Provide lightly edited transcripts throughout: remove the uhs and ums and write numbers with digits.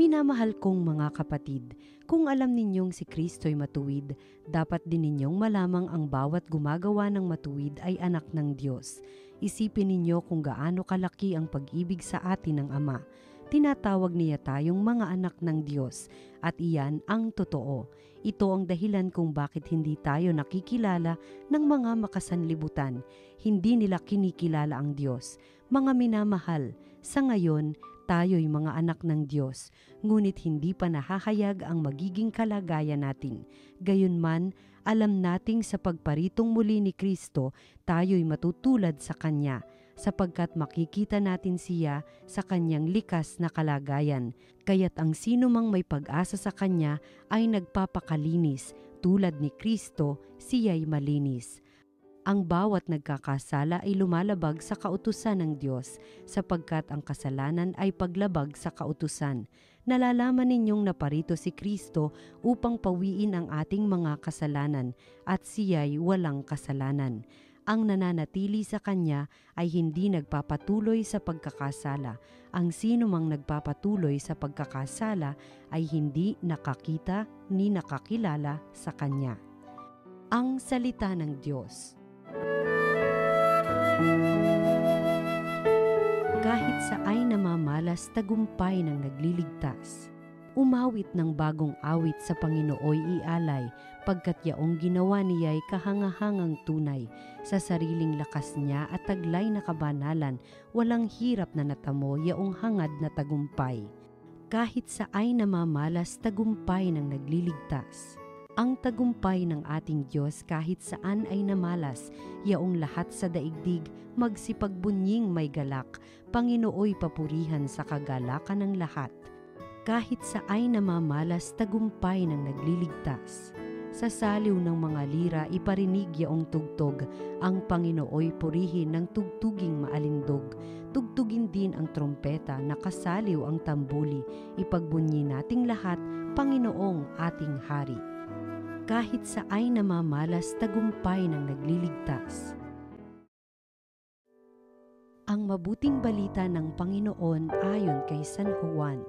Minamahal kong mga kapatid, kung alam ninyong si Kristo'y matuwid, dapat din ninyong malamang ang bawat gumagawa ng matuwid ay anak ng Diyos. Isipin ninyo kung gaano kalaki ang pag-ibig sa atin ng Ama. Tinatawag niya tayong mga anak ng Diyos at iyan ang totoo. Ito ang dahilan kung bakit hindi tayo nakikilala ng mga makasanlibutan. Hindi nila kinikilala ang Diyos. Mga minamahal, sa ngayon, tayo'y mga anak ng Diyos, ngunit hindi pa nahahayag ang magiging kalagayan natin. Gayunman, alam nating sa pagparitong muli ni Kristo, tayo'y matutulad sa Kanya, sapagkat makikita natin siya sa Kanyang likas na kalagayan. Kaya't ang sino mang may pag-asa sa Kanya ay nagpapakalinis, tulad ni Kristo, siya'y malinis. Ang bawat nagkakasala ay lumalabag sa kautusan ng Diyos, sapagkat ang kasalanan ay paglabag sa kautusan. Nalalaman ninyong naparito si Kristo upang pawiin ang ating mga kasalanan, at siya'y walang kasalanan. Ang nananatili sa Kanya ay hindi nagpapatuloy sa pagkakasala. Ang sino mang nagpapatuloy sa pagkakasala ay hindi nakakita ni nakakilala sa Kanya. Ang salita ng Diyos. Kahit sa ay namamalas tagumpay ng nagliligtas. Umawit ng bagong awit sa Panginooy ialay, pagkat yaong ginawa niya'y kahangahangang tunay. Sa sariling lakas niya at taglay na kabanalan, walang hirap na natamo yaong hangad na tagumpay. Kahit sa ay namamalas tagumpay ng nagliligtas. Ang tagumpay ng ating Diyos kahit saan ay namalas, yaong lahat sa daigdig magsipagbunying may galak, Panginooy papurihan sa kagalakan ng lahat. Kahit sa ay namamalas tagumpay ng nagliligtas. Sa saliw ng mga lira iparinig yaong tugtog, ang Panginooy purihin ng tugtuging maalindog. Tugtugin din ang trompeta, nakasaliw ang tambuli, ipagbunyi nating lahat, Panginoong ating Hari. Kahit sa ay namamalas tagumpay ng nagliligtas. Ang mabuting balita ng Panginoon ayon kay San Juan.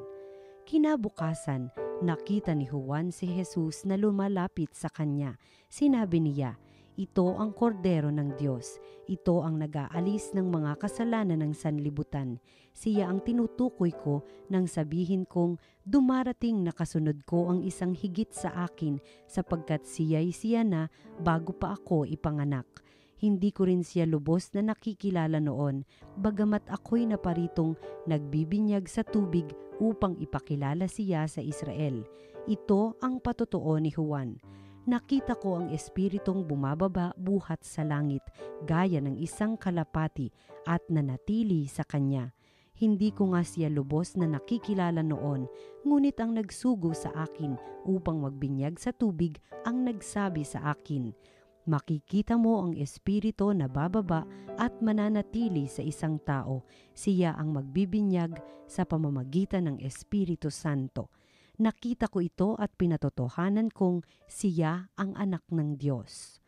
Kinabukasan, nakita ni Juan si Jesus na lumalapit sa kanya. Sinabi niya, "Ito ang kordero ng Diyos. Ito ang nag-aalis ng mga kasalanan ng sanlibutan. Siya ang tinutukoy ko nang sabihin kong dumarating na kasunod ko ang isang higit sa akin, sapagkat siya na bago pa ako ipanganak. Hindi ko rin siya lubos na nakikilala noon, bagamat ako'y naparitong nagbibinyag sa tubig upang ipakilala siya sa Israel." Ito ang patotoo ni Juan. Nakita ko ang espiritong bumababa buhat sa langit, gaya ng isang kalapati, at nanatili sa kanya. Hindi ko nga siya lubos na nakikilala noon, ngunit ang nagsugo sa akin upang magbinyag sa tubig ang nagsabi sa akin, "Makikita mo ang espiritu na bababa at mananatili sa isang tao. Siya ang magbibinyag sa pamamagitan ng Espiritu Santo." Nakita ko ito at pinatotohanan kong siya ang anak ng Diyos.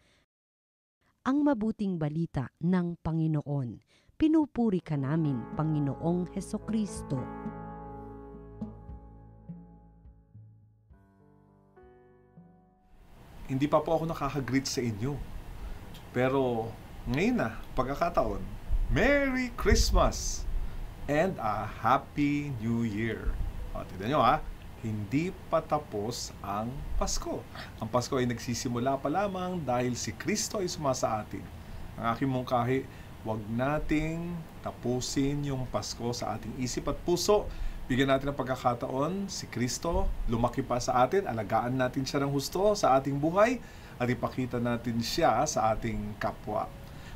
Ang mabuting balita ng Panginoon. Pinupuri ka namin, Panginoong Hesukristo. Hindi pa po ako nakaka-greet sa inyo. Pero ngayon na, pagkakataon, Merry Christmas and a Happy New Year. O, tignan nyo ha, hindi pa tapos ang Pasko. Ang Pasko ay nagsisimula pa lamang dahil si Kristo ay sumasa atin. Ang aking mungkahi, huwag nating tapusin yung Pasko sa ating isip at puso. Bigyan natin ng pagkakataon, si Kristo, lumaki pa sa atin, alagaan natin siya ng husto sa ating buhay, at ipakita natin siya sa ating kapwa.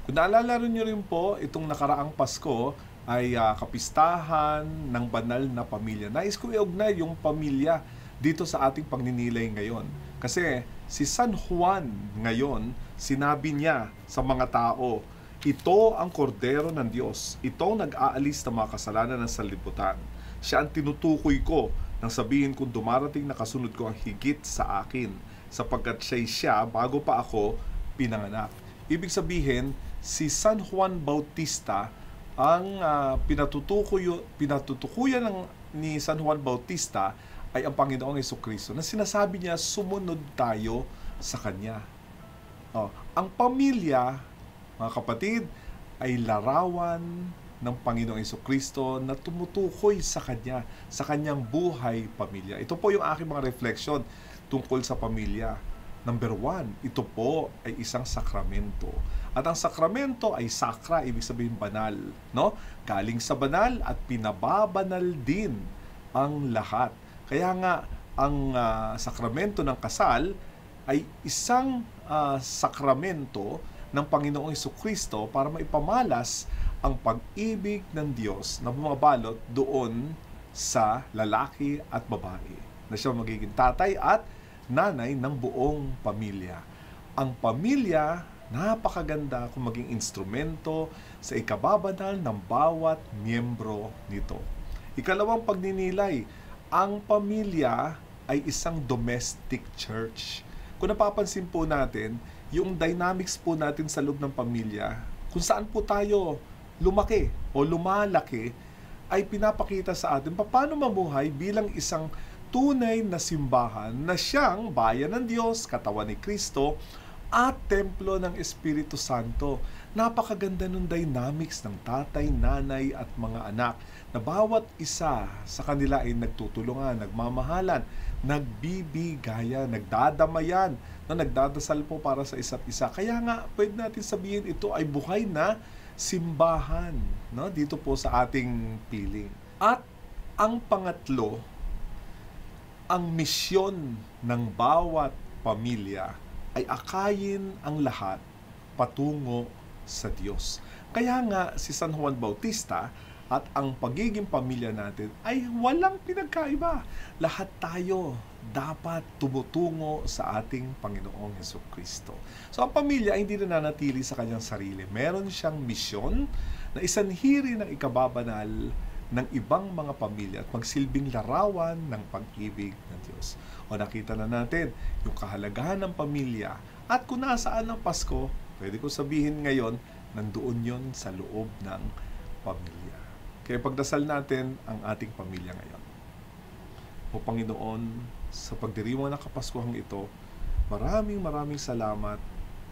Kung naalala nyo rin po, itong nakaraang Pasko ay kapistahan ng banal na pamilya. Nais ko iugnay yung pamilya dito sa ating pagninilay ngayon. Kasi Si San Juan ngayon, sinabi niya sa mga tao, ito ang kordero ng Diyos. Ito ang nag-aalis ng mga kasalanan ng sanlibutan. Siya ang tinutukoy ko nang sabihin kung dumarating na kasunod ko ang higit sa akin, sapagkat siya bago pa ako pinanganak. Ibig sabihin, si San Juan Bautista ang pinatutukuyan ni San Juan Bautista ay ang Panginoong Jesucristo na sinasabi niya sumunod tayo sa Kanya. Ang pamilya, mga kapatid, ay larawan ng Panginoong Jesucristo na tumutukoy sa Kanya, sa Kanyang buhay pamilya. Ito po yung aking mga refleksyon tungkol sa pamilya. Number 1, ito po ay isang sakramento. At ang sakramento ay sakra, ibig sabihin banal, no? Galing sa banal at pinababanal din ang lahat. Kaya nga, ang sakramento ng kasal ay isang sakramento ng Panginoong Jesucristo para maipamalas ang pag-ibig ng Diyos na bumabalot doon sa lalaki at babae, na siya magiging tatay at nanay ng buong pamilya. Ang pamilya, napakaganda kung maging instrumento sa ikababanal ng bawat miyembro nito. Ikalawang pagninilay, ang pamilya ay isang domestic church. Kung napapansin po natin, yung dynamics po natin sa loob ng pamilya, kung saan po tayo lumaki o lumalaki, ay pinapakita sa atin paano mamuhay bilang isang tunay na simbahan na siyang bayan ng Diyos, katawan ni Kristo, at templo ng Espiritu Santo. Napakaganda ng dynamics ng tatay, nanay at mga anak na bawat isa sa kanila ay nagtutulungan, nagmamahalan, nagbibigayan, nagdadamayan, nagdadasal po para sa isa't isa. Kaya nga, pwede natin sabihin ito ay buhay na simbahan, no? Dito po sa ating piling. At ang pangatlo, ang misyon ng bawat pamilya ay akayin ang lahat patungo sa Diyos. Kaya nga si San Juan Bautista at ang pagiging pamilya natin ay walang pinagkaiba. Lahat tayo dapat tumutungo sa ating Panginoong Jesucristo. So ang pamilya ay hindi na nanatili sa kanyang sarili. Meron siyang misyon na isanhiri ng ikababanal ng ibang mga pamilya at magsilbing larawan ng pag-ibig ng Diyos. O nakita na natin yung kahalagahan ng pamilya at kung nasaan ang Pasko, pwede ko sabihin ngayon, nandoon yon sa loob ng pamilya. Kaya pagdasal natin ang ating pamilya ngayon. O Panginoon, sa pagdiriwang ng Kapaskuhang ito, maraming salamat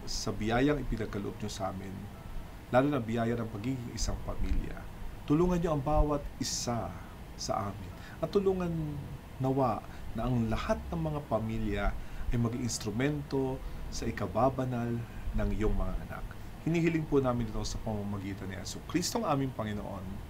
sa biyayang ipinagkaloob nyo sa amin, lalo na biyaya ng pagiging isang pamilya. Tulungan niyo ang bawat isa sa amin. At tulungan nawa na ang lahat ng mga pamilya ay maging instrumento sa ikababanal ng iyong mga anak. Hinihiling po namin ito sa pamamagitan ni Jesucristo ang aming Panginoon.